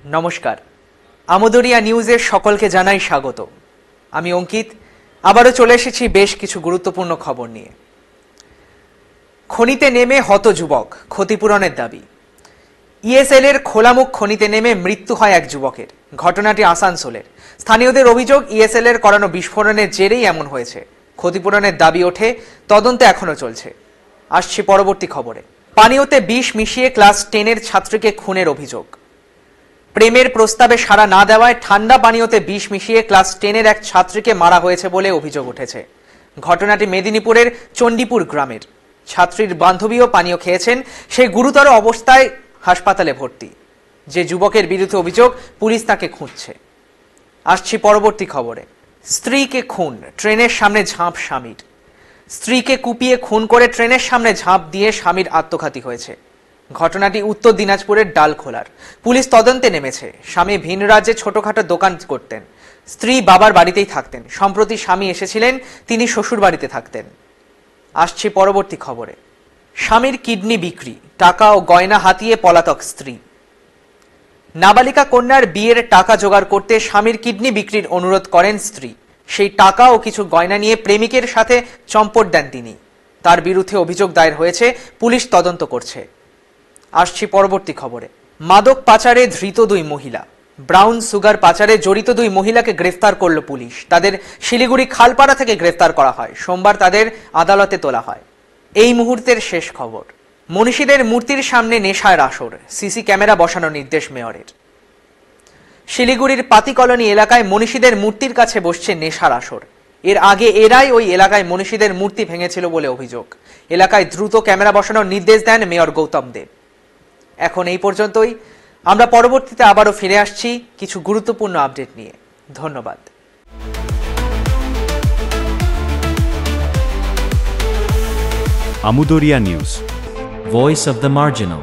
নমস্কার, আমোদরিয়া নিউজের সকলকে জানাই স্বাগত। আমি অঙ্কিত, আবারও চলে এসেছি বেশ কিছু গুরুত্বপূর্ণ খবর নিয়ে। খনিতে নেমে হত যুবক, ক্ষতিপূরণের দাবি। ইএসএল এর খোলামুখ খনিতে নেমে মৃত্যু হয় এক যুবকের। ঘটনাটি আসানসোলের। স্থানীয়দের অভিযোগ, ইএসএল এর করানো বিস্ফোরণের জেরেই এমন হয়েছে। ক্ষতিপূরণের দাবি ওঠে, তদন্ত এখনো চলছে। আসছি পরবর্তী খবরে। পানীয়তে বিষ মিশিয়ে ক্লাস 10-এর ছাত্রীকে খুনের অভিযোগ। প্রেমের প্রস্তাবে সাড়া না দেওয়ায় ঠান্ডা পানীয়তে বিষ মিশিয়ে ক্লাস 10-এর এক ছাত্রীকে মারা হয়েছে বলে অভিযোগ উঠেছে। ঘটনাটি মেদিনীপুরের চণ্ডীপুর গ্রামের। ছাত্রীর বান্ধবীও পানীয় খেয়েছেন, সে গুরুতর অবস্থায় হাসপাতালে ভর্তি। যে যুবকের বিরুদ্ধে অভিযোগ, পুলিশ তাকে খুঁজছে। আসছি পরবর্তী খবরে। স্ত্রীকে খুন, ট্রেনের সামনে ঝাঁপ স্বামীর। স্ত্রীকে কুপিয়ে খুন করে ট্রেনের সামনে ঝাঁপ দিয়ে স্বামীর আত্মঘাতী হয়েছে। ঘটনাটি উত্তর দিনাজপুরের ডালখোলার। পুলিশ তদন্তে নেমেছে। স্বামী ভিন রাজ্যে ছোটখাটো দোকান করতেন, স্ত্রী বাবার বাড়িতেই থাকতেন। সম্প্রতি স্বামী এসেছিলেন, তিনি শ্বশুর বাড়িতে থাকতেন। আসছি পরবর্তী খবরে। স্বামীর কিডনি বিক্রি, টাকা ও গয়না হাতিয়ে পলাতক স্ত্রী। নাবালিকা কন্যার বিয়ের টাকা জোগাড় করতে স্বামীর কিডনি বিক্রির অনুরোধ করেন স্ত্রী। সেই টাকা ও কিছু গয়না নিয়ে প্রেমিকের সাথে চম্পট দেন তিনি। তার বিরুদ্ধে অভিযোগ দায়ের হয়েছে, পুলিশ তদন্ত করছে। আসছি পরবর্তী খবরে। মাদক পাচারে ধৃত 2 মহিলা। ব্রাউন সুগার পাচারে জড়িত 2 মহিলাকে গ্রেফতার করল পুলিশ। তাদের শিলিগুড়ি খালপাড়া থেকে গ্রেফতার করা হয়। সোমবার তাদের আদালতে তোলা হয়। এই মুহূর্তের শেষ খবর। মনীষীদের মূর্তির সামনে নেশার আসর, সিসি ক্যামেরা বসানোর নির্দেশ মেয়রের। শিলিগুড়ির পাতি কলোনি এলাকায় মনীষীদের মূর্তির কাছে বসছে নেশার আসর। এর আগে এরাই ওই এলাকায় মনীষীদের মূর্তি ভেঙেছিল বলে অভিযোগ। এলাকায় দ্রুত ক্যামেরা বসানোর নির্দেশ দেন মেয়র গৌতম দেব। এখন এই পর্যন্তই। আমরা পরবর্তীতে আবারও ফিরে আসছি কিছু গুরুত্বপূর্ণ আপডেট নিয়ে। ধন্যবাদ। Amudoria News, Voice of the Marginal.